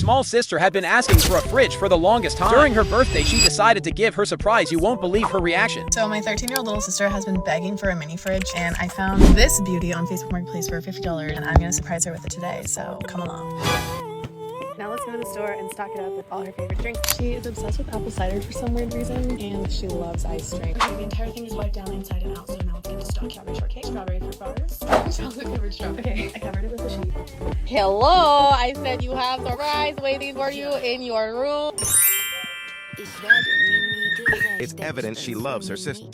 small sister had been asking for a fridge for the longest time. During her birthday, she decided to give her surprise. You won't believe her reaction. So my 13-year-old little sister has been begging for a mini fridge, and I found this beauty on Facebook Marketplace for $50, and I'm gonna surprise her with it today, so come along. Now let's go to the store and stock it up with all her favorite drinks. She is obsessed with apple cider for some weird reason, and she loves iced drink. Okay, the entire thing is wiped down inside and out, so now let's get to stock. Strawberry shortcake, strawberry fruit bars, chocolate covered strawberry. Okay, I covered it with a sheet. Hello, I said you have surprise waiting for you in your room. It's evident she loves her sister.